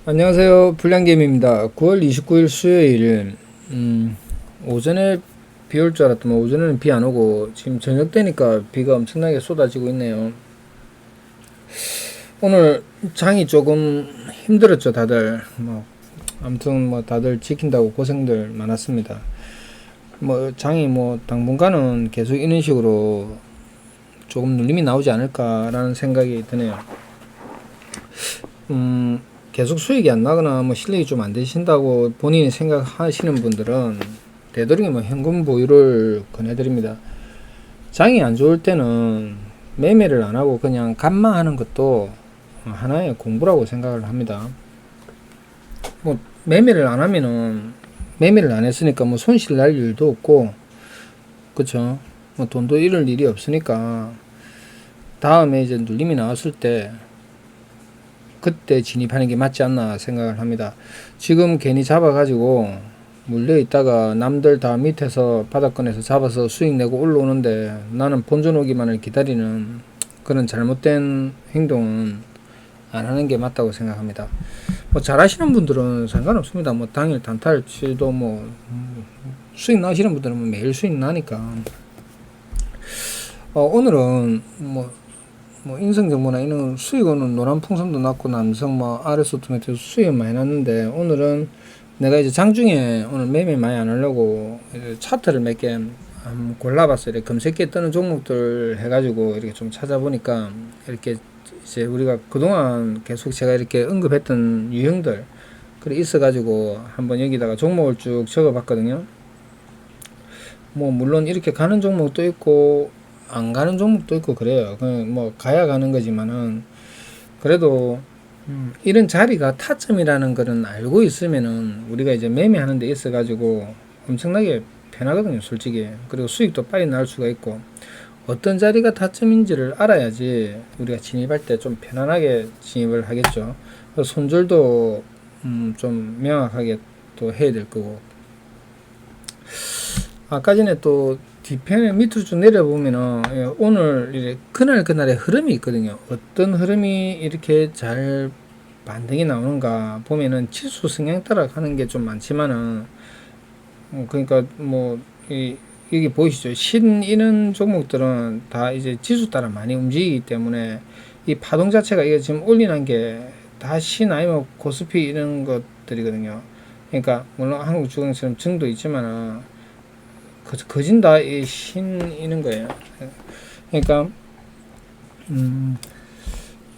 안녕하세요. 불량개미입니다. 9월 29일 수요일, 오전에 비 올 줄 알았더만 오전에는 비 안 오고 지금 저녁 되니까 비가 엄청나게 쏟아지고 있네요. 오늘 장이 조금 힘들었죠, 다들. 아무튼 다들 지킨다고 고생들 많았습니다. 장이 당분간은 계속 이런 식으로 조금 눌림이 나오지 않을까라는 생각이 드네요. 계속 수익이 안 나거나 실력이 좀 안 되신다고 본인이 생각하시는 분들은 되도록이면 현금 보유를 권해드립니다. 장이 안 좋을 때는 매매를 안 하고 그냥 감망하는 것도 하나의 공부라고 생각을 합니다. 매매를 안 하면은 매매를 안 했으니까 손실 날 일도 없고, 그쵸? 돈도 잃을 일이 없으니까 다음에 이제 눌림이 나왔을 때 그때 진입하는 게 맞지 않나 생각을 합니다. 지금 괜히 잡아가지고 물려 있다가 남들 다 밑에서 바닥권에서 잡아서 수익 내고 올라오는데 나는 본전 오기만을 기다리는 그런 잘못된 행동은 안 하는 게 맞다고 생각합니다. 잘하시는 분들은 상관없습니다. 당일 단타를 치도 수익 나시는 분들은 매일 수익 나니까. 오늘은 인성정보나 이런 수익은 노란 풍선도 났고 남성 RS 오토매틱 수익 많이 났는데, 오늘은 내가 이제 장중에 오늘 매매 많이 안 하려고 차트를 몇 개 골라봤어요. 이렇게 검색기에 뜨는 종목들 해가지고 이렇게 좀 찾아보니까 이렇게 이제 우리가 그동안 계속 제가 이렇게 언급했던 유형들 그래 있어가지고 한번 여기다가 종목을 쭉 적어봤거든요. 물론 이렇게 가는 종목도 있고 안 가는 종목도 있고 그래요. 가야 가는 거지만은 그래도 이런 자리가 타점이라는 거는 알고 있으면은 우리가 이제 매매하는 데 있어 가지고 엄청나게 편하거든요, 솔직히. 그리고 수익도 빨리 날 수가 있고, 어떤 자리가 타점인지를 알아야지 우리가 진입할 때 좀 편안하게 진입을 하겠죠. 손절도 좀 명확하게 또 해야 될 거고. 아까 전에 또 뒤편에 밑으로 쭉 내려보면은 오늘 그날의 흐름이 있거든요. 어떤 흐름이 이렇게 잘 반등이 나오는가 보면은 지수 성향 따라 가는 게 좀 많지만은, 그러니까 여기 보이시죠? 이런 종목들은 다 이제 지수 따라 많이 움직이기 때문에 이 파동 자체가 이게 지금 올리는 게 다 아니면 코스피 이런 것들이거든요. 그러니까 물론 한국주경처럼 증도 있지만은 거진 다 이는 거예요. 그러니까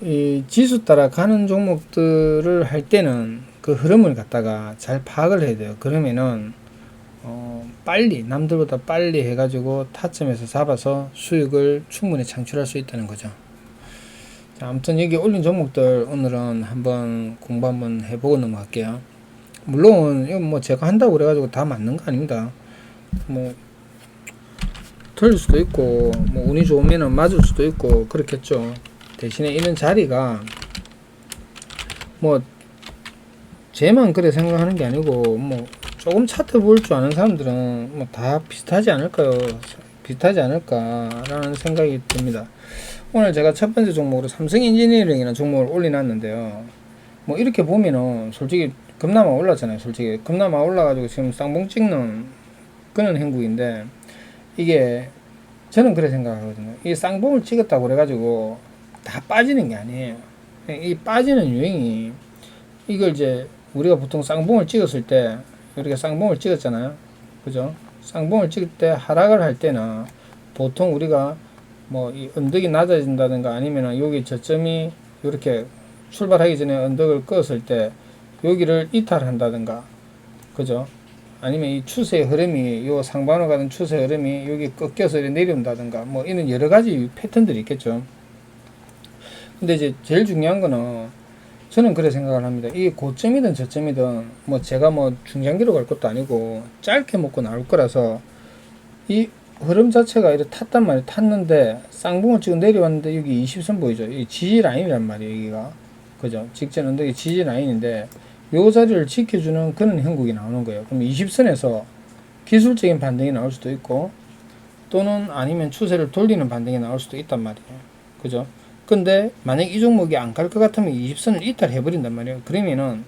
이 지수 따라 가는 종목들을 할 때는 그 흐름을 갖다가 잘 파악을 해야 돼요. 그러면은 빨리 남들보다 빨리 해가지고 타점에서 잡아서 수익을 충분히 창출할 수 있다는 거죠. 자, 아무튼 여기 올린 종목들 오늘은 한번 공부 한번 해보고 넘어갈게요. 물론 이건 제가 한다고 그래가지고 다 맞는 거 아닙니다. 틀릴 수도 있고 운이 좋으면 맞을 수도 있고 그렇겠죠. 대신에 이런 자리가 쟤만 그래 생각하는 게 아니고 조금 차트 볼 줄 아는 사람들은 다 비슷하지 않을까요? 비슷하지 않을까라는 생각이 듭니다. 오늘 제가 첫 번째 종목으로 삼성 엔지니어링이라는 종목을 올려놨는데요. 이렇게 보면은 솔직히 급나마 올랐잖아요. 솔직히 급나마 올라가지고 지금 쌍봉 찍는 그런 행국인데, 이게 저는 그래 생각하거든요. 이 쌍봉을 찍었다고 그래가지고 다 빠지는 게 아니에요. 이 빠지는 유행이, 이걸 이제 우리가 보통 쌍봉을 찍었을 때 이렇게 쌍봉을 찍었잖아요. 그죠? 쌍봉을 찍을 때 하락을 할 때는 보통 우리가 이 언덕이 낮아진다든가 아니면 여기 저점이 이렇게 출발하기 전에 언덕을 껐을 때 여기를 이탈한다든가, 그죠? 아니면 이 추세 흐름이 요 상반으로 가는 추세 흐름이 여기 꺾여서 내려온다든가 이런 여러 가지 패턴들이 있겠죠. 근데 이제 제일 중요한 거는 저는 그래 생각을 합니다. 이게 고점이든 저점이든 제가 중장기로 갈 것도 아니고 짧게 먹고 나올 거라서 이 흐름 자체가 이렇게 탔단 말이에요. 탔는데 쌍봉을 찍어 내려왔는데 여기 20선 보이죠? 이 지지 라인이란 말이에요, 여기가. 그죠? 직전 언덕이 지지 라인인데 요 자리를 지켜주는 그런 형국이 나오는 거예요. 그럼 20선에서 기술적인 반등이 나올 수도 있고, 또는 아니면 추세를 돌리는 반등이 나올 수도 있단 말이에요. 그죠? 근데 만약 이 종목이 안 갈 것 같으면 20선을 이탈해 버린단 말이에요. 그러면은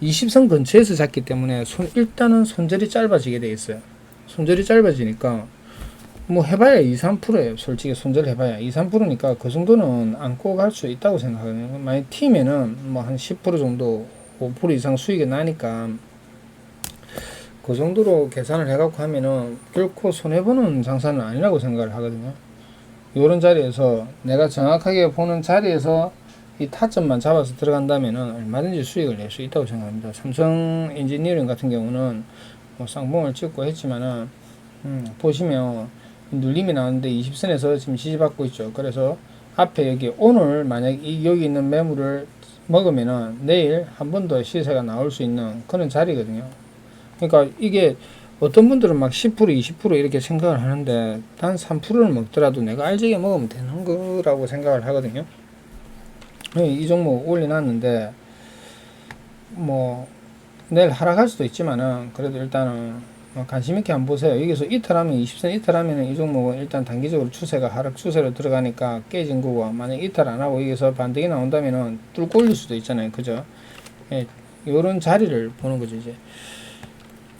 20선 근처에서 잤기 때문에 일단은 손절이 짧아지게 돼 있어요. 손절이 짧아지니까 뭐 해봐야 2, 3%예요. 솔직히 손절 해봐야 2, 3%니까 그 정도는 안고 갈 수 있다고 생각하거든요. 만약 팀에는 뭐 한 10% 정도 5% 이상 수익이 나니까 그 정도로 계산을 해갖고 하면은 결코 손해보는 장사는 아니라고 생각을 하거든요. 요런 자리에서 내가 정확하게 보는 자리에서 이 타점만 잡아서 들어간다면은 얼마든지 수익을 낼 수 있다고 생각합니다. 삼성 엔지니어링 같은 경우는 뭐 쌍봉을 찍고 했지만은 보시면 눌림이 나오는데 20선에서 지금 지지받고 있죠. 그래서 앞에 여기 오늘 만약 여기 있는 매물을 먹으면은 내일 한 번 더 시세가 나올 수 있는 그런 자리거든요. 그러니까 이게 어떤 분들은 막 10% 20% 이렇게 생각을 하는데 단 3%를 먹더라도 내가 알지게 먹으면 되는 거라고 생각을 하거든요. 이 종목 올려놨는데 뭐 내일 하락할 수도 있지만은 그래도 일단은 관심 있게 한번 보세요. 여기서 이탈하면 20선 이탈하면 이 종목은 일단 단기적으로 추세가 하락 추세로 들어가니까 깨진 거고, 만약 이탈 안 하고 여기서 반등이 나온다면은 뚫고 올릴 수도 있잖아요. 그죠? 예, 요런 자리를 보는 거죠. 이제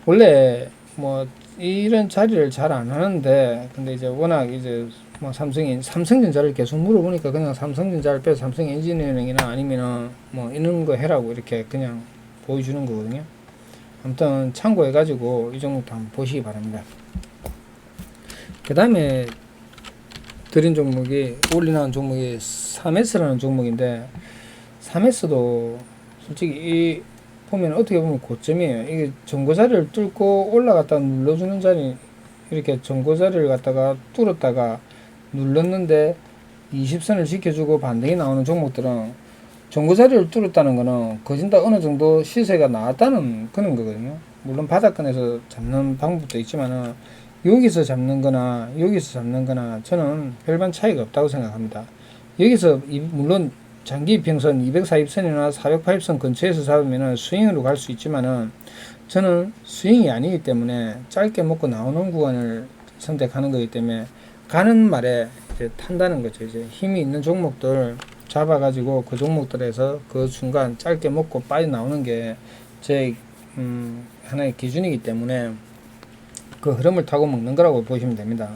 원래 뭐 이런 자리를 잘 안 하는데, 근데 이제 워낙 이제 뭐 삼성전자를 계속 물어보니까 그냥 삼성전자를 빼서 삼성 엔지니어링이나 아니면은 뭐 이런 거 해라고 이렇게 그냥 보여주는 거거든요. 아무튼 참고해가지고 이 종목도 한번 보시기 바랍니다. 그 다음에 드린 종목이 올리나온 종목이 3S라는 종목인데, 3S도 솔직히 이 보면 어떻게 보면 고점이에요. 이게 전고자리를 뚫고 올라갔다가 눌러주는 자리, 이렇게 전고자리를 갖다가 뚫었다가 눌렀는데 20선을 지켜주고 반등이 나오는 종목들은 전고자리를 뚫었다는 거는 거진다 어느 정도 시세가 나왔다는 그런 거거든요. 물론 바닥권에서 잡는 방법도 있지만은 여기서 잡는 거나 여기서 잡는 거나 저는 별반 차이가 없다고 생각합니다. 여기서 물론 장기 평선 240선이나 480선 근처에서 잡으면 스윙으로 갈 수 있지만은 저는 스윙이 아니기 때문에 짧게 먹고 나오는 구간을 선택하는 거기 때문에 가는 말에 이제 탄다는 거죠. 이제 힘이 있는 종목들 잡아가지고 그 종목들에서 그 순간 짧게 먹고 빠져나오는 게 제 하나의 기준이기 때문에 그 흐름을 타고 먹는 거라고 보시면 됩니다.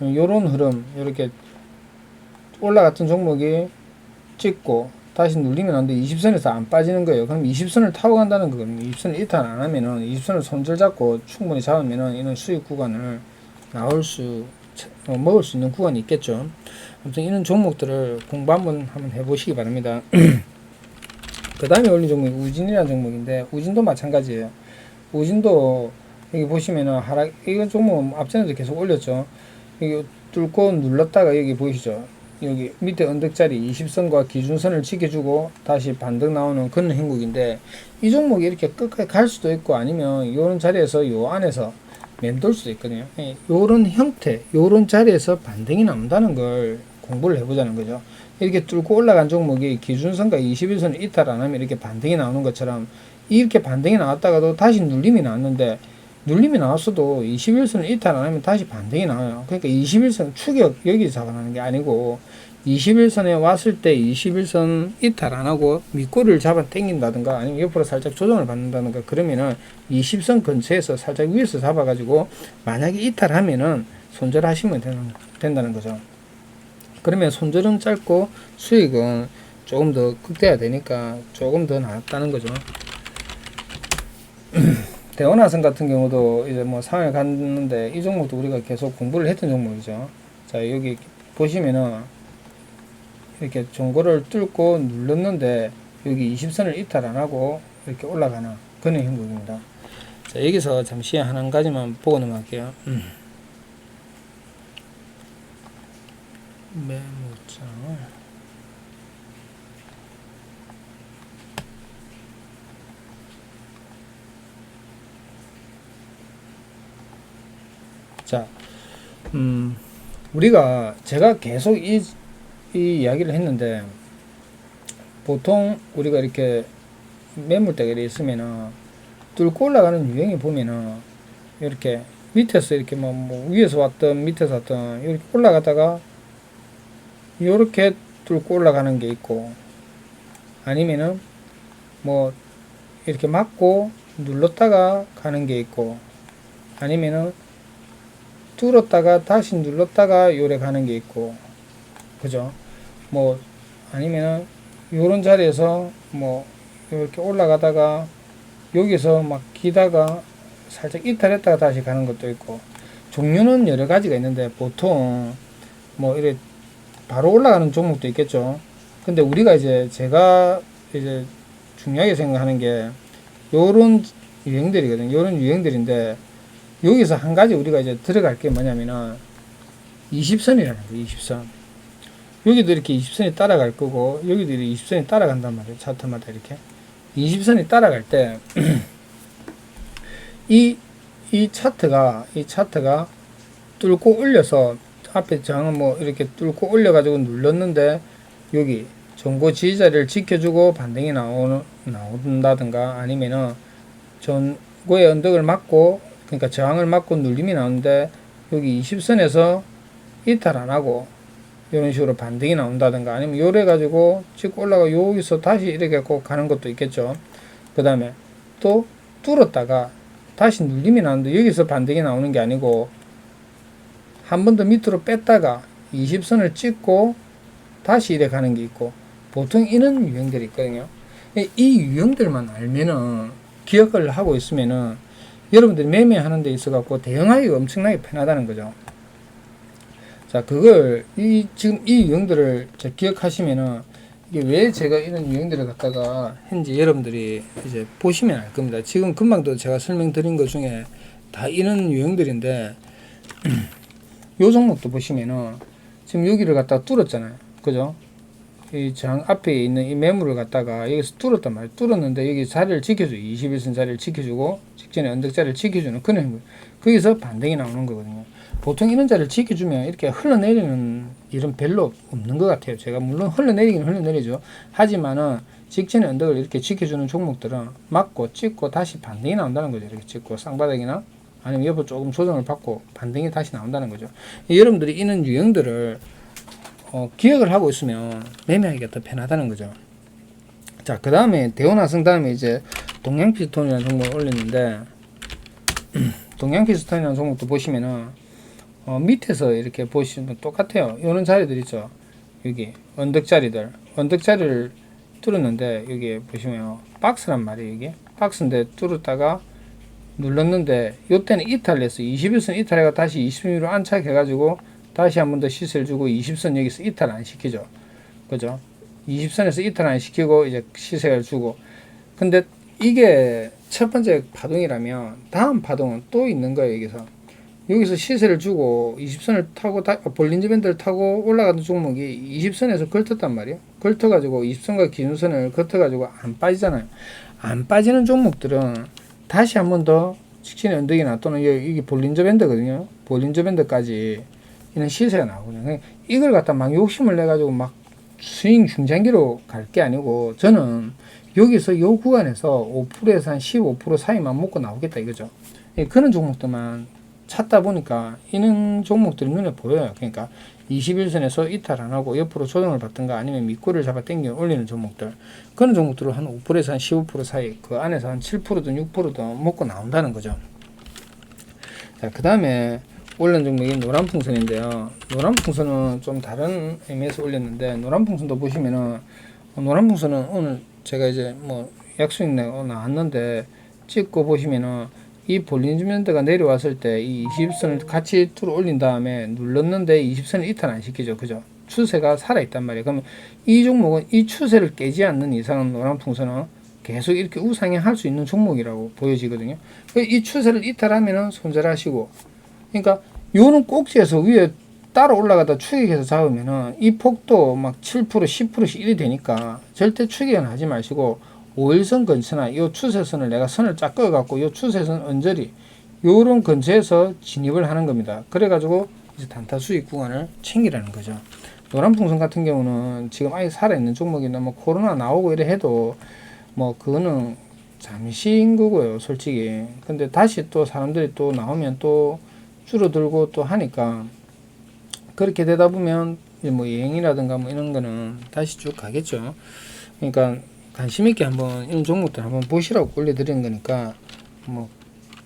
요런 흐름, 이렇게 올라갔던 종목이 찍고 다시 눌리면 안 돼. 20선에서 안 빠지는 거예요. 그럼 20선을 타고 간다는 거거든요. 20선을 이탈 안 하면은 20선을 손절 잡고 충분히 잡으면은 이런 수익 구간을 먹을 수 있는 구간이 있겠죠. 아무튼 이런 종목들을 공부 한번 해보시기 바랍니다. 그 다음에 올린 종목이 우진이라는 종목인데, 우진도 마찬가지예요. 우진도 여기 보시면은 하락, 이건 종목은 앞전에도 계속 올렸죠. 여기 뚫고 눌렀다가 여기 보이시죠? 여기 밑에 언덕자리 20선과 기준선을 지켜주고 다시 반등 나오는 그런 행국인데, 이 종목이 이렇게 끝까지 갈 수도 있고 아니면 요런 자리에서 요 안에서 맴돌 수도 있거든요. 요런 형태, 요런 자리에서 반등이 나온다는 걸 공부를 해보자는 거죠. 이렇게 뚫고 올라간 종목이 기준선과 21선을 이탈 안 하면 이렇게 반등이 나오는 것처럼, 이렇게 반등이 나왔다가도 다시 눌림이 나왔는데, 눌림이 나왔어도 21선을 이탈 안 하면 다시 반등이 나와요. 그러니까 21선 추격 여기 잡아나는 게 아니고, 21선에 왔을 때 21선 이탈 안 하고 밑꼬리를 잡아 당긴다든가 아니면 옆으로 살짝 조정을 받는다든가, 그러면은 20선 근처에서 살짝 위에서 잡아가지고 만약에 이탈하면은 손절하시면 된다는 거죠. 그러면 손절은 짧고 수익은 조금 더 극대화되니까 조금 더 나았다는 거죠. 대원화성 같은 경우도 이제 뭐 상을 갔는데, 이 종목도 우리가 계속 공부를 했던 종목이죠. 자, 여기 보시면은 이렇게 종고를 뚫고 눌렀는데 여기 20선을 이탈 안 하고 이렇게 올라가는 그런 형국입니다. 자, 여기서 잠시 한 가지만 보고 넘어갈게요. 메모장. 자, 제가 계속 이 이야기를 했는데, 보통 우리가 이렇게 매물대가 있으면은 뚫고 올라가는 유형이 보면은 이렇게 밑에서 이렇게 뭐 위에서 왔던 밑에서 왔던 이렇게 올라가다가 이렇게 뚫고 올라가는 게 있고, 아니면은 뭐 이렇게 막고 눌렀다가 가는 게 있고, 아니면은 뚫었다가 다시 눌렀다가 요래 가는 게 있고, 그죠? 뭐 아니면은 요런 자리에서 뭐 이렇게 올라가다가 여기서 막 기다가 살짝 이탈했다가 다시 가는 것도 있고, 종류는 여러 가지가 있는데 보통 뭐 이래 바로 올라가는 종목도 있겠죠. 근데 우리가 이제 제가 이제 중요하게 생각하는 게 요런 유형들이거든요. 요런 유형들인데 여기서 한 가지 우리가 이제 들어갈 게 뭐냐면은 20선이라는 거예요. 20선. 여기도 이렇게 20선이 따라갈 거고 여기도 이렇게 20선이 따라간단 말이에요. 차트마다 이렇게 20선이 따라갈 때 이 차트가 뚫고 올려서 앞에 장은 뭐 이렇게 뚫고 올려가지고 눌렀는데 여기 전고 지지자리를 지켜주고 반등이 나온다든가 아니면은 전고의 언덕을 맞고 그러니까 저항을 맞고 눌림이 나오는데 여기 20선에서 이탈 안 하고 이런 식으로 반등이 나온다든가 아니면 요래 가지고 찍고 올라가 여기서 다시 이렇게 꼭 가는 것도 있겠죠. 그 다음에 또 뚫었다가 다시 눌림이 나오는데 여기서 반등이 나오는 게 아니고 한 번 더 밑으로 뺐다가 20선을 찍고 다시 이래 가는 게 있고, 보통 이런 유형들이 있거든요. 이 유형들만 알면은 기억을 하고 있으면은 여러분들이 매매하는 데 있어 갖고 대응하기가 엄청나게 편하다는 거죠. 자, 그걸 지금 이 유형들을 기억하시면은 이게 왜 제가 이런 유형들을 갖다가 현재 여러분들이 이제 보시면 알 겁니다. 지금 금방도 제가 설명드린 것 중에 다 이런 유형들인데 요 종목도 보시면은 지금 여기를 갖다가 뚫었잖아요. 그죠? 이 장 앞에 있는 이 매물을 갖다가 여기서 뚫었단 말이에요. 뚫었는데 여기 자리를 지켜주고 21선 자리를 지켜주고 직전에 언덕 자리를 지켜주는 그런 거예요. 거기서 반등이 나오는 거거든요. 보통 이런 자리를 지켜주면 이렇게 흘러내리는 일은 별로 없는 것 같아요. 제가 물론 흘러내리긴 흘러내리죠. 하지만은 직전에 언덕을 이렇게 지켜주는 종목들은 막고 찍고 다시 반등이 나온다는 거죠. 이렇게 찍고 쌍바닥이나 아니면 옆으로 조금 조정을 받고 반등이 다시 나온다는 거죠. 여러분들이 이런 유형들을 기억을 하고 있으면 매매하기가 더 편하다는 거죠. 자, 그 다음에 대원화성 다음에 이제 동양피스톤이라는 종목을 올렸는데 동양피스톤이라는 종목도 보시면은 밑에서 이렇게 보시면 똑같아요. 이런 자리들 있죠. 여기 언덕자리들 언덕자리를 뚫었는데 여기 보시면 박스란 말이에요. 이게 박스인데 뚫었다가 눌렀는데 요때는 이탈했어. 21선 이탈해가 다시 20선으로 안착해가지고 다시 한 번 더 시세를 주고 20선 여기서 이탈 안 시키죠. 그죠? 20선에서 이탈 안 시키고 이제 시세를 주고. 근데 이게 첫 번째 파동이라면 다음 파동은 또 있는 거예요. 여기서 시세를 주고 20선을 타고 볼린저 밴드를 타고 올라가는 종목이 20선에서 걸쳤단 말이에요. 걸쳐가지고 20선과 기준선을 걷어가지고 안 빠지잖아요. 안 빠지는 종목들은 다시 한 번 더 직진의 언덕이나 또는 이게 볼린저 밴드거든요. 볼린저 밴드까지 이런 시세가 나오거든요. 이걸 갖다 막 욕심을 내가지고 막 스윙 중장기로 갈 게 아니고 저는 여기서 요 구간에서 5%에서 한 15% 사이만 먹고 나오겠다 이거죠. 그런 종목들만 찾다 보니까 이런 종목들이 눈에 보여요. 그러니까 21선에서 이탈 안 하고 옆으로 조정을 받든가 아니면 밑꼬리를 잡아 당겨 올리는 종목들, 그런 종목들은 한 5%에서 한 15% 사이, 그 안에서 한 7%든 6%든 먹고 나온다는 거죠. 자, 그 다음에 올린 종목이 노란풍선인데요. 노란풍선은 좀 다른 의미에서 올렸는데, 노란풍선도 보시면은 노란풍선은 오늘 제가 이제 뭐 약수익 내고 나왔는데 찍고 보시면은 이 볼린저 밴드가 내려왔을 때 이 20선을 같이 뚫어 올린 다음에 눌렀는데 20선을 이탈 안 시키죠. 그죠? 추세가 살아있단 말이에요. 그러면 이 종목은 이 추세를 깨지 않는 이상은 노란풍선은 계속 이렇게 우상향할 수 있는 종목이라고 보여지거든요. 이 추세를 이탈하면은 손절하시고, 그러니까 요는 꼭지에서 위에 따라 올라가다 추격해서 잡으면은 이 폭도 막 7%, 10%씩 이리 되니까 절대 추격은 하지 마시고 5일선 근처나 이 추세선을 내가 선을 쫙 그어갖고 이 추세선 언저리 요런 근처에서 진입을 하는 겁니다. 그래가지고 이제 단타 수익 구간을 챙기라는 거죠. 노란풍선 같은 경우는 지금 아예 살아있는 종목이나 뭐 코로나 나오고 이래 해도 뭐 그거는 잠시인 거고요, 솔직히. 근데 다시 또 사람들이 또 나오면 또 줄어들고 또 하니까 그렇게 되다 보면 뭐 여행이라든가 뭐 이런 거는 다시 쭉 가겠죠. 그러니까 관심 있게 한번 이런 종목들 한번 보시라고 올려드리는 거니까 뭐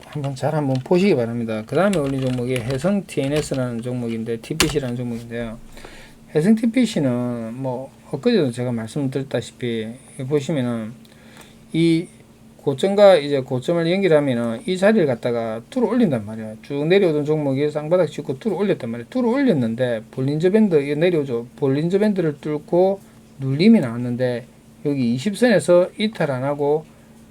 한번 보시기 바랍니다. 그 다음에 올린 종목이 해성 TNS라는 종목인데, TPC라는 종목인데요. 해성 TPC는 뭐 엊그제도 제가 말씀드렸다시피 보시면은 이 고점과 이제 고점을 연결하면은 이 자리를 갖다가 뚫어 올린단 말이야. 쭉 내려오던 종목이 쌍바닥 찍고 뚫어 올렸단 말이야. 뚫어 올렸는데 볼린저 밴드 내려오죠. 볼린저 밴드를 뚫고 눌림이 나왔는데 여기 20선에서 이탈 안 하고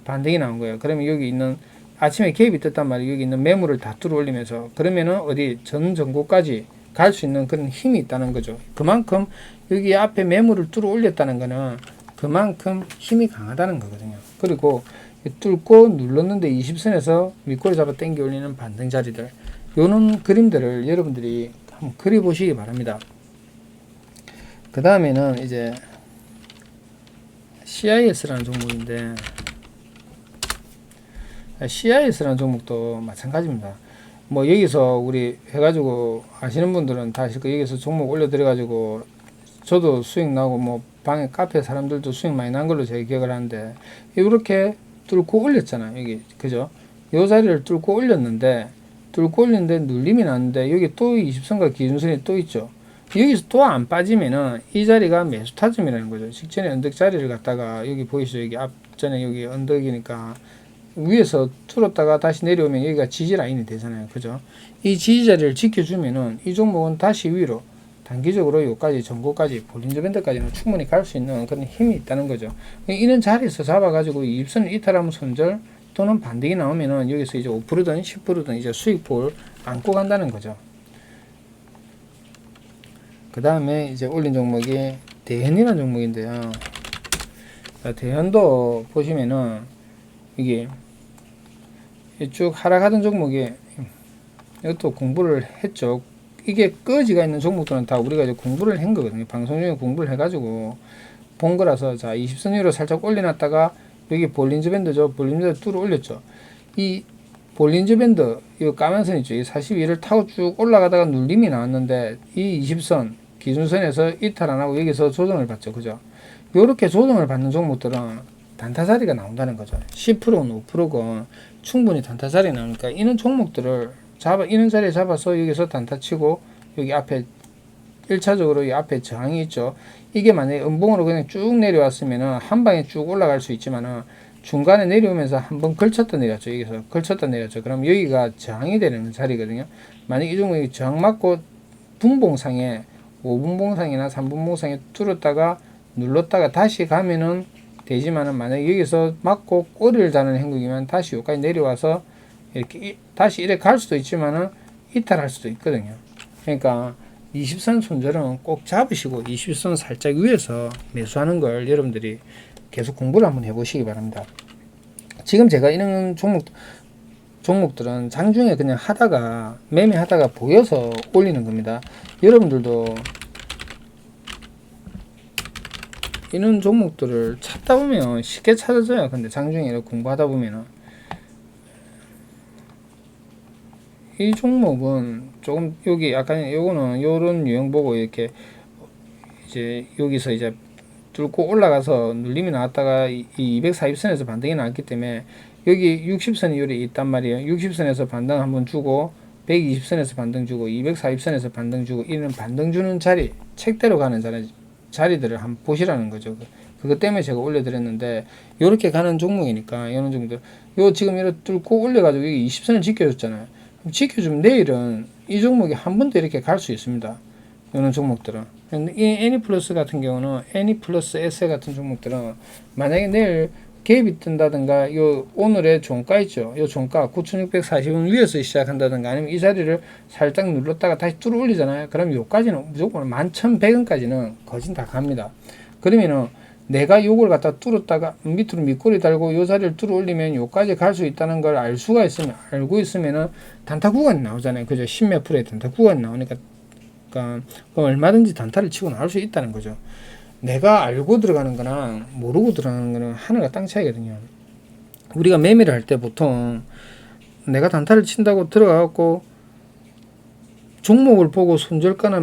반등이 나온 거예요. 그러면 여기 있는 아침에 개입이 떴단 말이에요. 여기 있는 매물을 다 뚫어 올리면서, 그러면은 어디 전 전고까지 갈 수 있는 그런 힘이 있다는 거죠. 그만큼 여기 앞에 매물을 뚫어 올렸다는 거는 그만큼 힘이 강하다는 거거든요. 그리고 뚫고 눌렀는데 20선에서 윗꼬리 잡아 당겨 올리는 반등 자리들, 요런 그림들을 여러분들이 한번 그려 보시기 바랍니다. 그 다음에는 이제 CIS라는 종목인데, CIS라는 종목도 마찬가지입니다. 뭐 여기서 우리 해가지고 아시는 분들은 다 아실 거예요. 여기서 종목 올려드려가지고 저도 수익 나고 뭐 방에 카페 사람들도 수익 많이 난 걸로 제가 기억을 하는데, 이렇게 뚫고 올렸잖아요. 여기 그죠? 요 자리를 뚫고 올렸는데 눌림이 났는데 여기 또 20선과 기준선이 또 있죠. 여기서 또 안 빠지면은 이 자리가 매수 타점이라는 거죠. 직전에 언덕 자리를 갖다가 여기 보이시죠? 여기 앞전에 여기 언덕이니까 위에서 뚫었다가 다시 내려오면 여기가 지지 라인이 되잖아요. 그죠? 이 지지 자리를 지켜주면은 이 종목은 다시 위로 단기적으로 여기까지 전고까지 볼린저 밴드까지는 충분히 갈 수 있는 그런 힘이 있다는 거죠. 이런 자리에서 잡아가지고 입선을 이탈하면 손절 또는 반등이 나오면은 여기서 이제 5%든 10%든 이제 수익폭을 안고 간다는 거죠. 그 다음에 이제 올린 종목이 대현이라는 종목인데요. 대현도 보시면은 이게 쭉 하락하던 종목이 이것도 공부를 했죠. 이게 꺼지가 있는 종목들은 다 우리가 이제 공부를 한 거거든요. 방송 중에 공부를 해가지고 본 거라서, 자 20선 위로 살짝 올려놨다가 여기 볼린저 밴드죠. 볼린저 밴드 뚫어 올렸죠. 이 볼린저 밴드 이 까만 선 있죠. 이 42를 타고 쭉 올라가다가 눌림이 나왔는데 이 20선 기준선에서 이탈 안 하고 여기서 조정을 받죠. 그죠? 요렇게 조정을 받는 종목들은 단타자리가 나온다는 거죠. 10%건 5%건 충분히 단타자리 나오니까 이런 종목들을 이런 자리에 잡아서 여기서 단타 치고 여기 앞에 1차적으로 이 앞에 저항이 있죠. 이게 만약에 음봉으로 그냥 쭉 내려왔으면은 한 방에 쭉 올라갈 수 있지만은 중간에 내려오면서 한번 걸쳤다 내렸죠. 여기서 걸쳤다 내렸죠. 그럼 여기가 저항이 되는 자리거든요. 만약에 이 종목이 저항 맞고 분봉상에 5분봉상이나 3분봉상에 뚫었다가 눌렀다가 다시 가면은 되지만은, 만약에 여기서 맞고 꼬리를 자는 행국이면 다시 여기까지 내려와서 이렇게 다시 이렇게 갈 수도 있지만은 이탈할 수도 있거든요. 그러니까 20선 손절은 꼭 잡으시고 20선 살짝 위에서 매수하는 걸 여러분들이 계속 공부를 한번 해보시기 바랍니다. 지금 제가 이런 종목들은 장중에 그냥 하다가 매매하다가 보여서 올리는 겁니다. 여러분들도 이런 종목들을 찾다 보면 쉽게 찾아져요. 근데 장중에 이렇게 공부하다 보면은 이 종목은 조금 여기 약간 요거는 요런 유형 보고 이렇게 이제 여기서 이제 뚫고 올라가서 눌림이 나왔다가 이 240선에서 반등이 나왔기 때문에 여기 60선이 요리 있단 말이에요. 60선에서 반등 한번 주고 120선에서 반등 주고 240선에서 반등 주고 이런 반등 주는 자리, 책대로 가는 자리들을 한번 보시라는 거죠. 그것 때문에 제가 올려드렸는데, 요렇게 가는 종목이니까 이런 종목들 요 지금 이렇게 뚫고 올려가지고 여기 20선을 지켜줬잖아요. 지켜주면 내일은 이 종목이 한 번 더 이렇게 갈 수 있습니다. 이런 종목들은. 이 애니플러스 같은 경우는 애니플러스 S 같은 종목들은 만약에 내일 갭이 뜬다든가 요 오늘의 종가 있죠. 요 종가 9640원 위에서 시작한다든가 아니면 이 자리를 살짝 눌렀다가 다시 뚫어 올리잖아요. 그럼 요까지는 무조건 11,100원까지는 거진 다 갑니다. 그러면은 내가 요걸 갖다 뚫었다가 밑으로 밑꼬리 달고 요 자리를 뚫어 올리면 요까지 갈 수 있다는 걸 알고 있으면은 단타 구간이 나오잖아요. 그죠? 10몇 프로의 단타 구간이 나오니까 그럼 얼마든지 단타를 치고 나올 수 있다는 거죠. 내가 알고 들어가는 거랑 모르고 들어가는 거는 하늘과 땅 차이거든요. 우리가 매매를 할 때 보통 내가 단타를 친다고 들어가갖고 종목을 보고 손절가나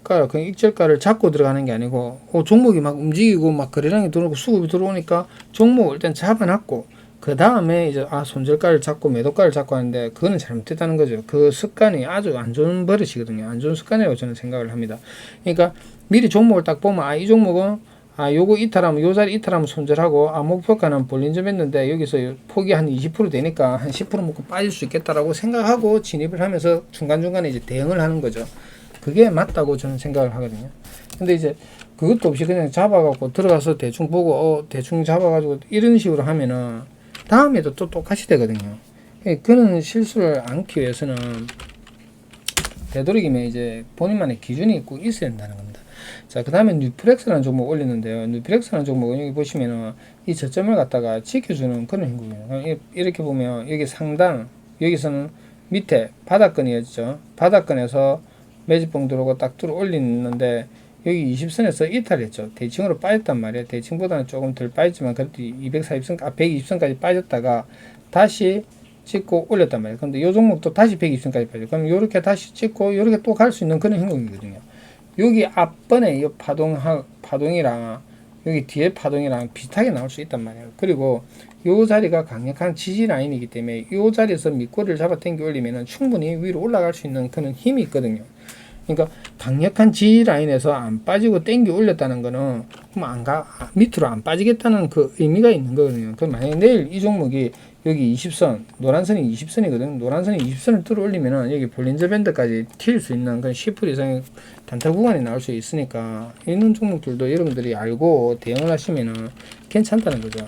일절가, 그 일절가를 잡고 들어가는 게 아니고, 종목이 막 움직이고, 막 거래량이 들어오고, 수급이 들어오니까, 종목을 일단 잡아놨고, 그 다음에 이제, 손절가를 잡고, 매도가를 잡고 하는데, 그거는 잘못됐다는 거죠. 그 습관이 아주 안 좋은 버릇이거든요. 안 좋은 습관이라고 저는 생각을 합니다. 그러니까, 미리 종목을 딱 보면, 이 종목은, 요거 이탈하면, 요 자리 이탈하면 손절하고, 목표가는 볼린저 했는데, 여기서 폭이 한 20% 되니까, 한 10% 먹고 빠질 수 있겠다라고 생각하고, 진입을 하면서, 중간중간에 이제 대응을 하는 거죠. 그게 맞다고 저는 생각을 하거든요. 근데 이제 그것도 없이 그냥 잡아갖고 들어가서 대충 보고 대충 잡아가지고 이런 식으로 하면은 다음에도 또 똑같이 되거든요. 그런 실수를 않기 위해서는 되도록이면 이제 본인만의 기준이 있고 있어야 된다는 겁니다. 자, 그 다음에 뉴프렉스라는 종목 올렸는데요. 뉴프렉스라는 종목은 여기 보시면은 이 저점을 갖다가 지켜주는 그런 행동이에요. 이렇게 보면 여기 상단, 여기서는 밑에 바닥권이었죠. 바닥권에서 매집봉 들어오고 딱 들어 올리는데 여기 20선에서 이탈했죠. 대칭으로 빠졌단 말이에요. 대칭보다는 조금 덜 빠졌지만 그래도 240선, 120선까지 빠졌다가 다시 찍고 올렸단 말이에요. 근데 이 종목도 다시 120선까지 빠져. 그럼 요렇게 다시 찍고 요렇게 또 갈 수 있는 그런 행동이거든요. 여기 앞번에 이 파동이랑 여기 뒤에 파동이랑 비슷하게 나올 수 있단 말이에요. 그리고 요 자리가 강력한 지지 라인이기 때문에 요 자리에서 밑꼬리를 잡아 당겨 올리면은 충분히 위로 올라갈 수 있는 그런 힘이 있거든요. 그러니까 강력한 지지 라인에서 안 빠지고 당겨 올렸다는 거는 그럼 밑으로 안 빠지겠다는 그 의미가 있는 거거든요. 그럼 만약에 내일 이 종목이 여기 20선, 노란선이 20선이거든. 노란선이 20선을 뚫어 올리면은 여기 볼린저 밴드까지 튈 수 있는 그런 10% 이상의 단타 구간이 나올 수 있으니까 이런 종목들도 여러분들이 알고 대응을 하시면은 괜찮다는 거죠.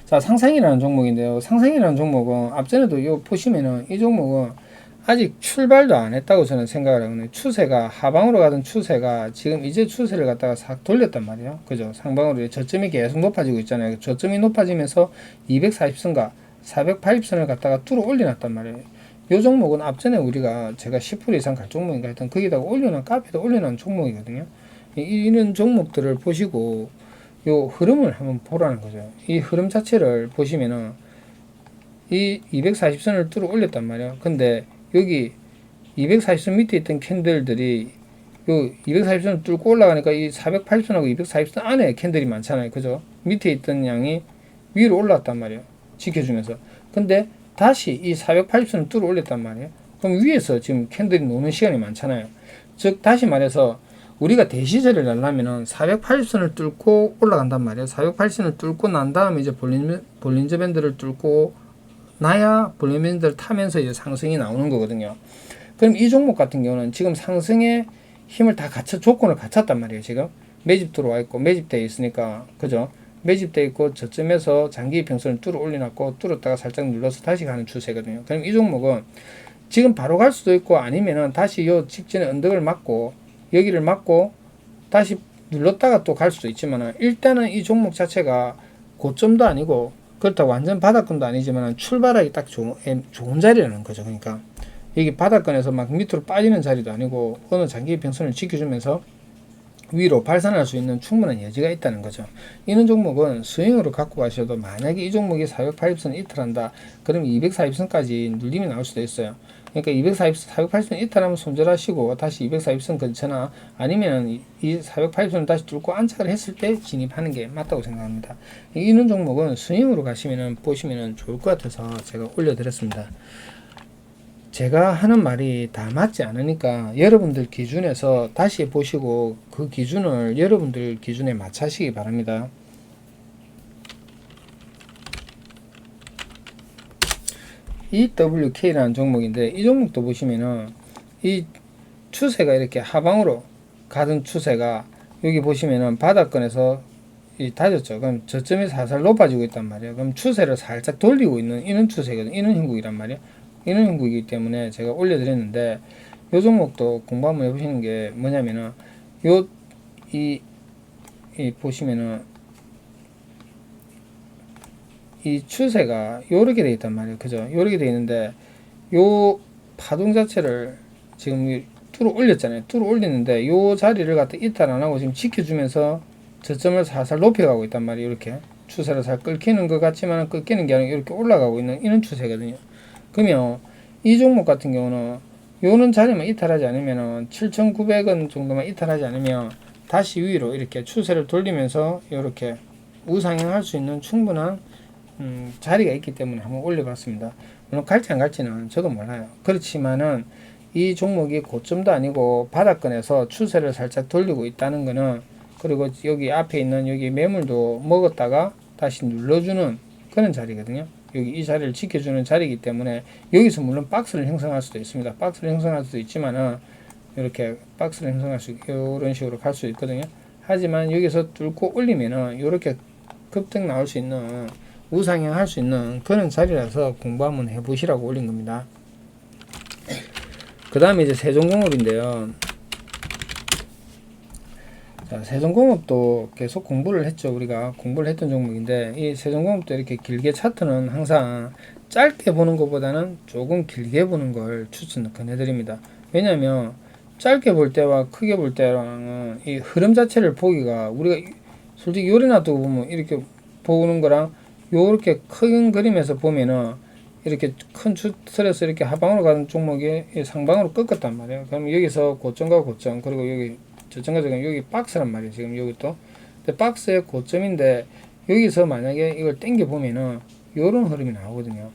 자, 상상이라는 종목인데요. 상상이라는 종목은 앞전에도 요 보시면은 이 종목은 아직 출발도 안 했다고 저는 생각을 하거든요. 추세가 하방으로 가던 추세가 지금 이제 추세를 갖다가 싹 돌렸단 말이에요. 그죠? 상방으로 저점이 계속 높아지고 있잖아요. 저점이 높아지면서 240선과 480선을 갖다가 뚫어 올려놨단 말이에요. 이 종목은 앞전에 우리가 제가 10% 이상 갈 종목인가 했던 거기다가 올려놓은 카페에다 올려놓은 종목이거든요. 이런 종목들을 보시고 요 흐름을 한번 보라는 거죠. 이 흐름 자체를 보시면은 이 240선을 뚫어 올렸단 말이에요. 근데 여기 240선 밑에 있던 캔들들이 요 240선을 뚫고 올라가니까 이 480선하고 240선 안에 캔들이 많잖아요. 그죠? 밑에 있던 양이 위로 올라왔단 말이에요. 지켜주면서. 근데 다시 이 480선을 뚫어 올렸단 말이에요. 그럼 위에서 지금 캔들이 노는 시간이 많잖아요. 즉 다시 말해서 우리가 대시세를 내려면은 480선을 뚫고 올라간단 말이에요. 480선을 뚫고 난 다음에 이제 볼린저 밴드를 뚫고 나야 볼린저밴드를 타면서 이제 상승이 나오는 거거든요. 그럼 이 종목 같은 경우는 지금 상승의 힘을 다 조건을 갖췄단 말이에요. 지금 매집 들어와 있고 매집되어 있으니까 그죠? 매집되어 있고 저점에서 장기 평선을 뚫어 올려놨고 뚫었다가 살짝 눌러서 다시 가는 추세거든요. 그럼 이 종목은 지금 바로 갈 수도 있고 아니면은 다시 요 직전에 언덕을 맞고 여기를 맞고 다시 눌렀다가 또 갈 수도 있지만 일단은 이 종목 자체가 고점도 아니고 그렇다고 완전 바닥권도 아니지만 출발하기 딱 좋은 자리라는 거죠. 그러니까 여기 바닥권에서 막 밑으로 빠지는 자리도 아니고 어느 장기 평선을 지켜주면서 위로 발산할 수 있는 충분한 여지가 있다는 거죠. 이런 종목은 스윙으로 갖고 가셔도 만약에 이 종목이 480선 이탈한다 그러면 240선까지 눌림이 나올 수도 있어요. 그러니까 480선 이탈하면 손절하시고 다시 240선 근처나 아니면 이 480선을 다시 뚫고 안착을 했을 때 진입하는 게 맞다고 생각합니다. 이런 종목은 스윙으로 가시면은 보시면은 좋을 것 같아서 제가 올려드렸습니다. 제가 하는 말이 다 맞지 않으니까 여러분들 기준에서 다시 보시고 그 기준을 여러분들 기준에 맞추시기 바랍니다. EWK라는 종목인데 이 종목도 보시면은 이 추세가 이렇게 하방으로 가던 추세가 여기 보시면은 바닥권에서 다졌죠. 그럼 저점이 살살 높아지고 있단 말이에요. 그럼 추세를 살짝 돌리고 있는 이런 추세거든요. 이런 형국이란 말이에요. 이런 형국이기 때문에 제가 올려드렸는데 요 종목도 공부 한번 해보시는 게 뭐냐면은 이 보시면은 이 추세가 요렇게 되어 있단 말이에요. 그죠? 요렇게 되어 있는데 요 파동 자체를 지금 뚫어 올렸잖아요. 뚫어 올리는데 요 자리를 갖다 이탈 안 하고 지금 지켜주면서 저점을 살살 높여가고 있단 말이에요. 이렇게 추세를 살 끓기는 것 같지만 끓기는 게 아니고 이렇게 올라가고 있는 이런 추세거든요. 그러면 이 종목 같은 경우는 요런 자리만 이탈하지 않으면은 7,900원 정도만 이탈하지 않으면 다시 위로 이렇게 추세를 돌리면서 이렇게 우상향할 수 있는 충분한 자리가 있기 때문에 한번 올려봤습니다. 물론 갈지 안 갈지는 저도 몰라요. 그렇지만은 이 종목이 고점도 아니고 바닥권에서 추세를 살짝 돌리고 있다는 거는, 그리고 여기 앞에 있는 여기 매물도 먹었다가 다시 눌러주는 그런 자리거든요. 여기 이 자리를 지켜주는 자리이기 때문에 여기서 물론 박스를 형성할 수도 있습니다. 박스를 형성할 수도 있지만은 이렇게 박스를 형성할 수, 이런 식으로 갈 수 있거든요. 하지만 여기서 뚫고 올리면은 이렇게 급등 나올 수 있는, 우상향 할 수 있는 그런 자리라서 공부 한번 해보시라고 올린 겁니다. 그 다음에 이제 세종공업인데요. 자, 세종공업도 계속 공부를 했죠. 우리가 공부를 했던 종목인데, 이 세종공업도 이렇게 길게 차트는 항상 짧게 보는 것보다는 조금 길게 보는 걸 추천 권해드립니다. 왜냐면 짧게 볼 때와 크게 볼 때랑은 이 흐름 자체를 보기가, 우리가 솔직히 요리 놔두고 보면 이렇게 보는 거랑 요렇게 큰 그림에서 보면은 이렇게 큰 틀에서 이렇게 하방으로 가는 종목이 상방으로 꺾었단 말이에요. 그럼 여기서 고점과 고점, 그리고 여기 저점과 저점, 여기 박스란 말이에요. 지금 여기 또. 근데 박스의 고점인데 여기서 만약에 이걸 당겨 보면은 요런 흐름이 나오거든요.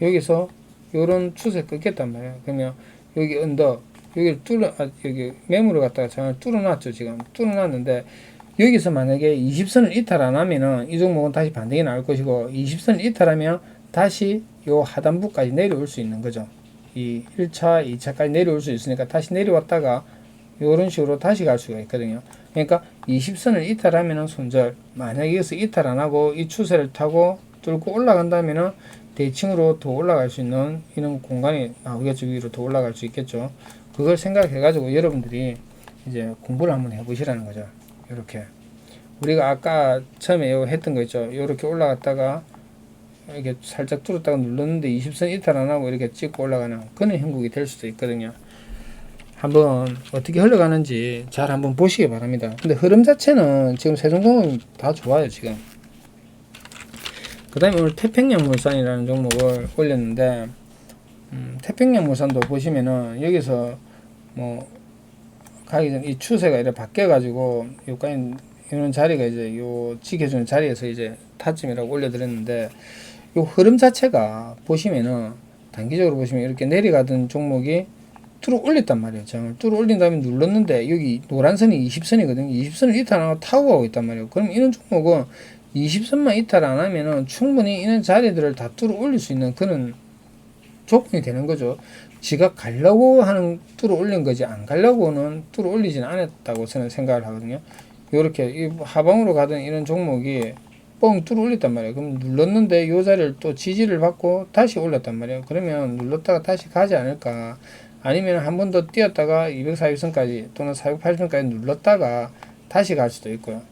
여기서 요런 추세 끊겠단 말이에요. 그러면 여기 언덕, 여기 여기 매물을 갖다가 장을 뚫어놨죠. 지금 뚫어놨는데 여기서 만약에 20선을 이탈 안 하면은 이 종목은 다시 반등이 나올 것이고, 20선을 이탈하면 다시 요 하단부까지 내려올 수 있는 거죠. 이 1차, 2차까지 내려올 수 있으니까 다시 내려왔다가 요런 식으로 다시 갈 수가 있거든요. 그러니까 20선을 이탈하면은 손절, 만약에 여기서 이탈 안 하고 이 추세를 타고 뚫고 올라간다면은 대칭으로 더 올라갈 수 있는 이런 공간이 나오겠죠. 위로 더 올라갈 수 있겠죠. 그걸 생각해 가지고 여러분들이 이제 공부를 한번 해보시라는 거죠. 이렇게 우리가 아까 처음에 했던 거 있죠. 이렇게 올라갔다가 이렇게 살짝 뚫었다가 눌렀는데 20선 이탈 안 하고 이렇게 찍고 올라가는 그런 형국이 될 수도 있거든요. 한번 어떻게 흘러가는지 잘 한번 보시기 바랍니다. 근데 흐름 자체는 지금 세종공업이 다 좋아요. 지금 그 다음에 오늘 태평양물산이라는 종목을 올렸는데, 태평양물산도 보시면은 여기서 뭐 가기 전 이 추세가 이렇게 바뀌어 가지고 여기까지 이런 자리가 이제 요 지켜주는 자리에서 이제 타점이라고 올려드렸는데, 요 흐름 자체가 보시면은 단기적으로 보시면 이렇게 내려가던 종목이 뚫어 올렸단 말이에요. 장을 뚫어 올린 다음에 눌렀는데 여기 노란선이 20선이거든요. 20선을 이탈하고 타고 가고 있단 말이에요. 그럼 이런 종목은 20선만 이탈 안 하면은 충분히 이런 자리들을 다 뚫어 올릴 수 있는 그런 조건이 되는 거죠. 지가 가려고 하는 뚫어 올린 거지, 안 가려고는 뚫어 올리지는 않았다고 저는 생각을 하거든요. 요렇게 이 하방으로 가던 이런 종목이 뻥 뚫어 올렸단 말이에요. 그럼 눌렀는데 요 자리를 또 지지를 받고 다시 올렸단 말이에요. 그러면 눌렀다가 다시 가지 않을까, 아니면 한 번 더 뛰었다가 240선까지 또는 480선까지 눌렀다가 다시 갈 수도 있고요.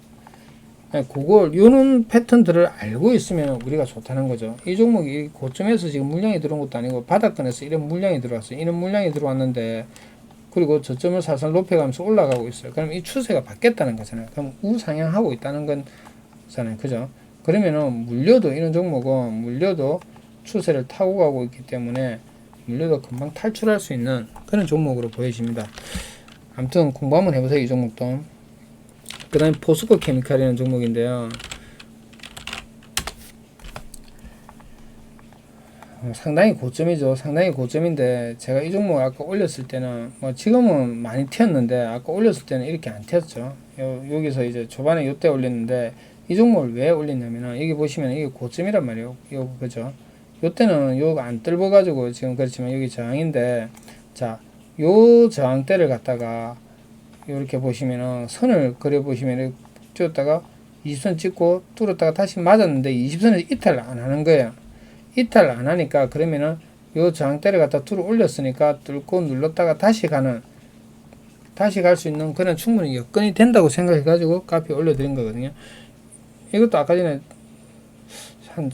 그걸 요런 패턴들을 알고 있으면 우리가 좋다는 거죠. 이 종목이 고점에서 지금 물량이 들어온 것도 아니고 바닥권에서 이런 물량이 들어왔어요. 이런 물량이 들어왔는데, 그리고 저점을 살살 높여가면서 올라가고 있어요. 그럼 이 추세가 바뀌었다는 거잖아요. 그럼 우상향하고 있다는 거잖아요. 그죠? 그러면은 물려도, 이런 종목은 물려도 추세를 타고 가고 있기 때문에 물려도 금방 탈출할 수 있는 그런 종목으로 보여집니다. 아무튼 공부 한번 해보세요. 이 종목도. 그 다음에 포스코 케미칼이라는 종목인데요. 상당히 고점이죠. 상당히 고점인데 제가 이 종목 아까 올렸을 때는 뭐 지금은 많이 튀었는데 아까 올렸을 때는 이렇게 안 튀었죠. 여기서 이제 초반에 요때 올렸는데, 이 종목을 왜 올렸냐면은 여기 보시면 이게 고점이란 말이에요. 이거 그죠? 요때는 요거 안 뜰어 가지고 지금 그렇지만 여기 저항인데, 자, 요 저항대를 갖다가 이렇게 보시면은 선을 그려 보시면 이렇게 띄웠다가 20선 찍고 뚫었다가 다시 맞았는데 20선을 이탈 안 하는 거예요. 이탈 안 하니까 그러면은 요 저항대를 갖다 뚫어 올렸으니까 뚫고 눌렀다가 다시 갈 수 있는 그런 충분히 여건이 된다고 생각해 가지고 카페에 올려드린 거거든요. 이것도 아까 전에 한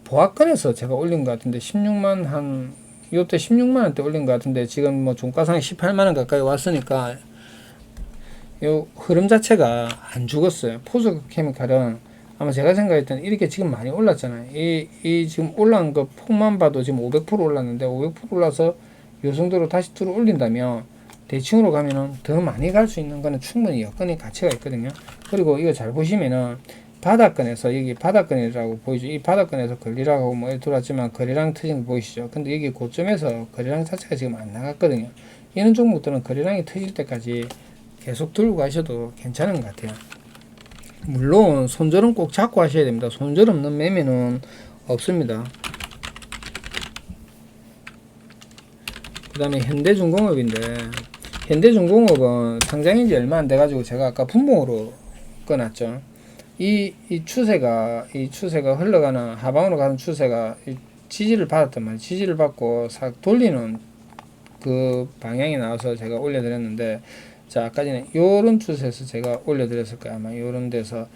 보합권에서 제가 올린 것 같은데 16만 요때 16만원대 올린 것 같은데, 지금 뭐 종가상에 18만원 가까이 왔으니까 요 흐름 자체가 안 죽었어요. 포스코케미칼은 아마 제가 생각했던 이렇게 지금 많이 올랐잖아요. 이 지금 올라온 거 폭만 봐도 지금 500% 올랐는데, 500% 올라서 요 정도로 다시 들어 올린다면 대칭으로 가면은 더 많이 갈 수 있는 거는 충분히 여건이 가치가 있거든요. 그리고 이거 잘 보시면은 바닥권에서 여기 바닥권이라고 보이죠. 이 바닥권에서 거래량하고 뭐 들어왔지만 거래량 터진 거 보이시죠. 근데 여기 고점에서 거래량 자체가 지금 안 나갔거든요. 이런 종목들은 거래량이 터질 때까지 계속 들고 가셔도 괜찮은 것 같아요. 물론 손절은 꼭 잡고 하셔야 됩니다. 손절 없는 매매는 없습니다. 그 다음에 현대중공업인데, 현대중공업은 상장인 지 얼마 안 돼가지고 제가 아까 분봉으로 꺼놨죠. 이 추세가 흘러가는, 하방으로 가는 추세가 지지를 받았단 말이에요. 지지를 받고 싹 돌리는 그 방향이 나와서 제가 올려드렸는데, 자, 아까 전에 요런 추세에서 제가 올려드렸을 거예요. 아마 요런 데서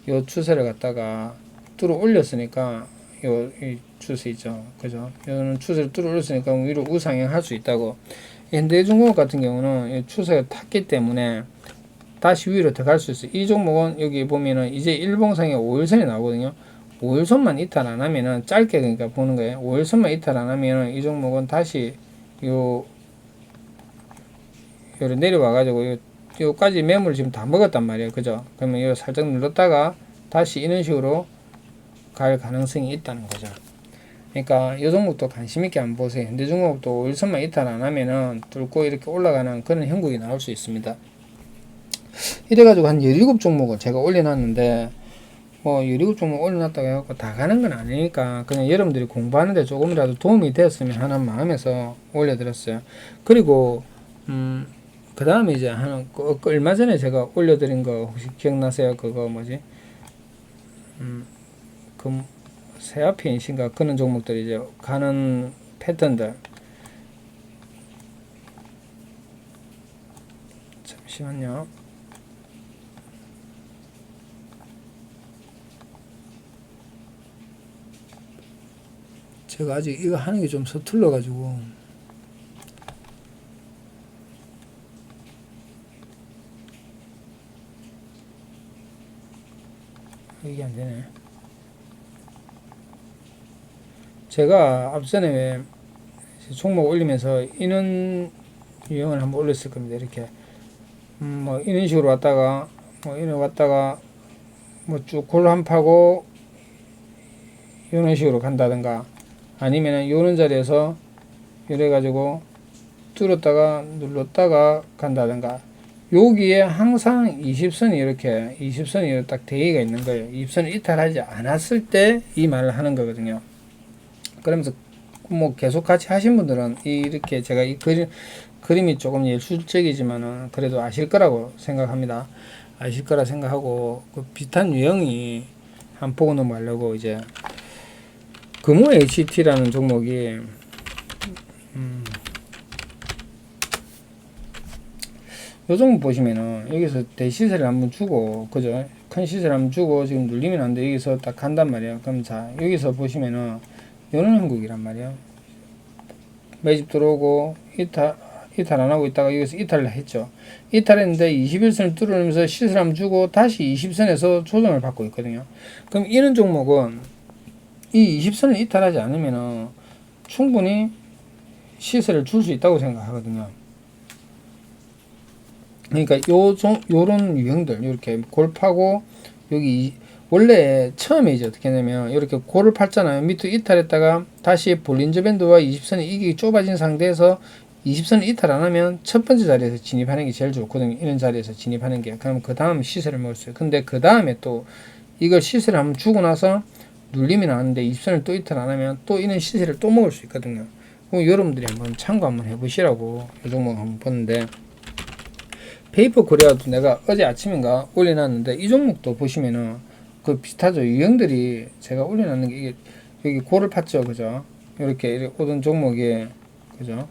요 추세를 갖다가 뚫어 올렸으니까, 이 추세 있죠. 그죠? 요런 추세를 뚫어 올렸으니까 위로 우상향 할 수 있다고. 현대중공업 같은 경우는 이 추세가 탔기 때문에 다시 위로 더 갈 수 있어요. 이 종목은 여기 보면은 이제 일봉상에 5일선이 나오거든요. 5일선만 이탈 안 하면은 짧게 그러니까 보는 거예요. 5일선만 이탈 안 하면은 이 종목은 다시 요를 내려와 가지고 요까지 매물을 지금 다 먹었단 말이에요. 그죠? 그러면 요 살짝 눌렀다가 다시 이런 식으로 갈 가능성이 있다는 거죠. 그러니까 요 종목도 관심 있게 한번 보세요. 현대중공업도 5일선만 이탈 안 하면은 뚫고 이렇게 올라가는 그런 형국이 나올 수 있습니다. 이래가지고 한 17종목을 제가 올려놨는데, 뭐 17종목 올려놨다고 해갖고 다 가는 건 아니니까 그냥 여러분들이 공부하는데 조금이라도 도움이 되었으면 하는 마음에서 올려드렸어요. 그리고 그 다음에 이제 얼마 전에 제가 올려드린 거 혹시 기억나세요? 그거 뭐지? 세아피인신가 그런 종목들이 이제 가는 패턴들. 잠시만요. 제가 아직 이거 하는 게 좀 서툴러 가지고 이게 안 되네. 제가 앞전에 종목 올리면서 인원 유형을 한번 올렸을 겁니다. 이렇게 뭐 이런 식으로 왔다가 뭐 이런 왔다가 뭐 쭉 골 한 파고 이런 식으로 간다든가 아니면은 요런 자리에서 이래 가지고 뚫었다가 눌렀다가 간다든가 여기에 항상 20선이 이렇게 20선이 딱 대기가 있는 거예요. 20선을 이탈하지 않았을 때 이 말을 하는 거거든요. 그러면서 뭐 계속 같이 하신 분들은 이렇게 제가 이 그림이 조금 예술적이지만은 그래도 아실 거라고 생각합니다. 아실 거라 생각하고 그 비슷한 유형이 한 보고 넘어가려고 이제 금호 HT라는 종목이 요 종목 보시면은 여기서 대시세를 한번 주고 그죠? 큰 시세를 한번 주고 지금 눌리면 안 돼. 여기서 딱 간단 말이에요. 그럼 자 여기서 보시면은 요런 형국이란 말이에요. 매집 들어오고 이탈 안 하고 있다가 여기서 이탈을 했죠. 이탈했는데 21선을 뚫으면서 시세를 한번 주고 다시 20선에서 조정을 받고 있거든요. 그럼 이런 종목은 이 20선을 이탈하지 않으면은 충분히 시세를 줄 수 있다고 생각하거든요. 그러니까 요런 유형들 이렇게 골파고 여기 원래 처음에 이제 어떻게 하냐면 이렇게 골을 팠잖아요. 밑으로 이탈했다가 다시 볼린저 밴드와 20선이 이게 좁아진 상태에서 20선을 이탈 안 하면 첫 번째 자리에서 진입하는 게 제일 좋거든요. 이런 자리에서 진입하는 게. 그럼 그 다음 시세를 먹을 수 있어요. 근데 그 다음에 또 이걸 시세를 한번 주고 나서 눌리면 아는데 20선을 또 이탈 안 하면 또 이런 시세를 또 먹을 수 있거든요. 여러분들이 한번 참고 한번 해보시라고 이 종목 한번 보는데 페이퍼 코리아도 내가 어제 아침인가 올려놨는데 이 종목도 보시면은 그 비슷하죠. 유형들이 제가 올려놨는 게 이게 여기 골을 팠죠. 그죠? 이렇게 오던 종목이 그죠?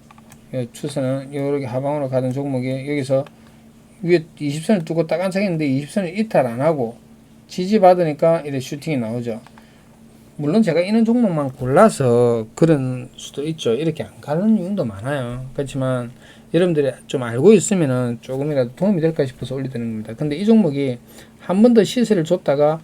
추세는 이렇게 하방으로 가던 종목이 여기서 위에 20선을 두고 딱 안착했는데 20선을 이탈 안 하고 지지받으니까 이렇게 슈팅이 나오죠. 물론 제가 이런 종목만 골라서 그런 수도 있죠. 이렇게 안 가는 이유도 많아요. 그렇지만 여러분들이 좀 알고 있으면은 조금이라도 도움이 될까 싶어서 올려드리는 겁니다. 근데 이 종목이 한 번 더 시세를 줬다가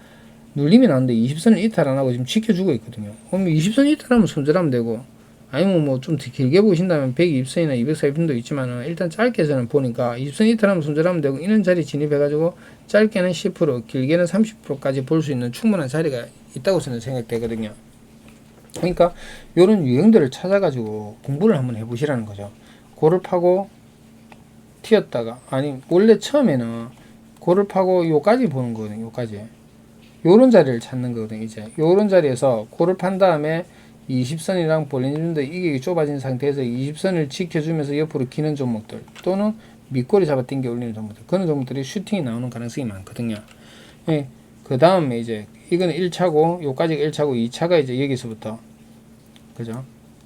눌리면 안 돼. 20선을 이탈 안 하고 지금 지켜주고 있거든요. 그럼 20선 이탈하면 손절하면 되고 아니면 뭐 좀 더 길게 보신다면 120선이나 240선도 있지만은 일단 짧게 저는 보니까 20선 이탈하면 손절하면 되고 이런 자리 진입해가지고 짧게는 10% 길게는 30%까지 볼 수 있는 충분한 자리가 있다고 저는 생각되거든요. 그러니까 이런 유형들을 찾아가지고 공부를 한번 해보시라는 거죠. 고를 파고 튀었다가 아니 원래 처음에는 고를 파고 요까지 보는 거거든요. 요까지 요런 자리를 찾는 거거든요. 이제 요런 자리에서 고를 판 다음에 20선이랑 볼린저밴드 이게 좁아진 상태에서 20선을 지켜주면서 옆으로 기는 종목들 또는 밑꼬리 잡아 당겨 올리는 종목들 그런 종목들이 슈팅이 나오는 가능성이 많거든요. 예, 그 다음에 이제 이거는 1차고 요까지가 1차고 2차가 이제 여기서부터 그죠?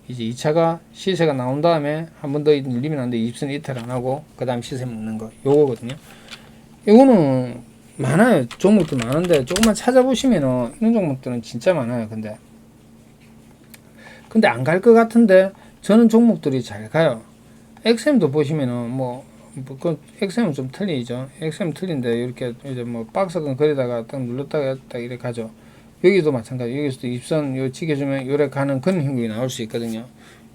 이제 2차가 시세가 나온 다음에 한 번 더 눌리면 안 돼. 20선 이탈 안 하고 그 다음 시세 먹는 거 요거거든요. 이거는 많아요. 종목도 많은데 조금만 찾아보시면은 이런 종목들은 진짜 많아요. 근데 안 갈 것 같은데 저는 종목들이 잘 가요. XM도 보시면은 그 XM은 좀 틀리죠. XM 틀린데 이렇게 이제 뭐 박스권 거리다가 딱 눌렀다가 딱 이렇게 가죠. 여기도 마찬가지. 여기서도 입선 요 지켜주면 요래 가는 그런 형국이 나올 수 있거든요.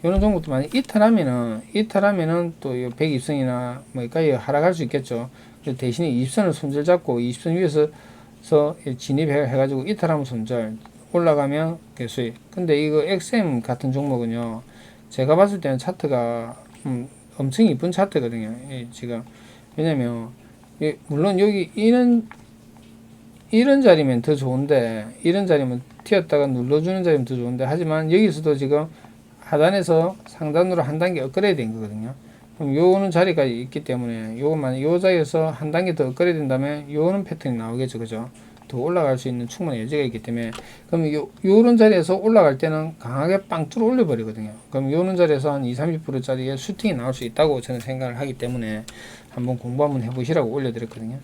이런 종목도 만약 이탈하면은 또 120선이나 뭐까지 하락할 수 있겠죠. 대신에 20선을 손절 잡고 20선 위에서 진입해가지고 이탈하면 손절 올라가면 수익. 근데 이거 XM 같은 종목은요, 제가 봤을 때는 차트가 엄청 이쁜 차트거든요. 지금 왜냐면 물론 여기 이런 자리면 더 좋은데 이런 자리면 튀었다가 눌러주는 자리면 더 좋은데 하지만 여기서도 지금 하단에서 상단으로 한 단계 업그레이드 된 거거든요. 그럼 요는 자리가 있기 때문에 요것만 요 자리에서 한 단계 더 업그레이드 된다면 요는 패턴이 나오겠죠. 그죠? 더 올라갈 수 있는 충분한 여지가 있기 때문에 그럼 요런 자리에서 올라갈 때는 강하게 빵 뚫어 올려 버리거든요. 그럼 요런 자리에서 한 20-30% 짜리의 슈팅이 나올 수 있다고 저는 생각을 하기 때문에 한번 공부 한번 해보시라고 올려드렸거든요.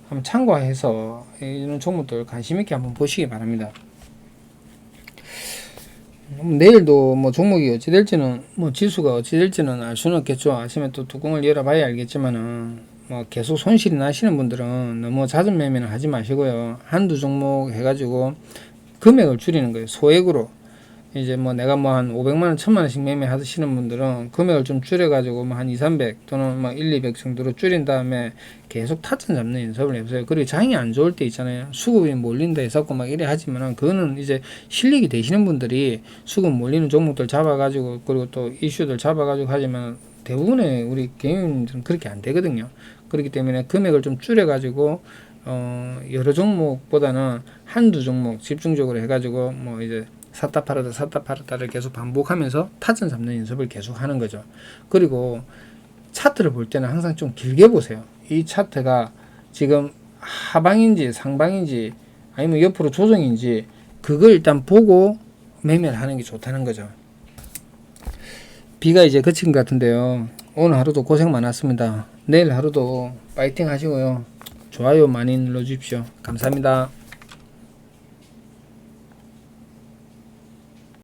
한번 참고해서 이런 종목들 관심 있게 한번 보시기 바랍니다. 내일도 뭐 종목이 어찌 될지는 뭐 지수가 어찌 될지는 알 수는 없겠죠. 아침에 또 뚜껑을 열어봐야 알겠지만은 뭐 계속 손실이 나시는 분들은 너무 잦은 매매는 하지 마시고요. 한두 종목 해가지고 금액을 줄이는 거예요. 소액으로 이제 뭐 내가 뭐 한 500만원, 1000만원씩 매매하시는 분들은 금액을 좀 줄여가지고 뭐 한 200, 300 또는 뭐 1, 200 정도로 줄인 다음에 계속 타점 잡는 연습을 해보세요. 그리고 장이 안 좋을 때 있잖아요. 수급이 몰린다 해서 막 이래 하지만은 그거는 이제 실력이 되시는 분들이 수급 몰리는 종목들 잡아가지고 그리고 또 이슈들 잡아가지고 하지만 대부분의 우리 개인들은 그렇게 안 되거든요. 그렇기 때문에 금액을 좀 줄여가지고 여러 종목보다는 한두 종목 집중적으로 해가지고 뭐 이제 샀다 팔았다를 계속 반복하면서 타점 잡는 연습을 계속 하는 거죠. 그리고 차트를 볼 때는 항상 좀 길게 보세요. 이 차트가 지금 하방인지 상방인지 아니면 옆으로 조정인지 그걸 일단 보고 매매를 하는 게 좋다는 거죠. 비가 이제 그친 것 같은데요. 오늘 하루도 고생 많았습니다. 내일 하루도 파이팅 하시고요. 좋아요 많이 눌러주십시오. 감사합니다.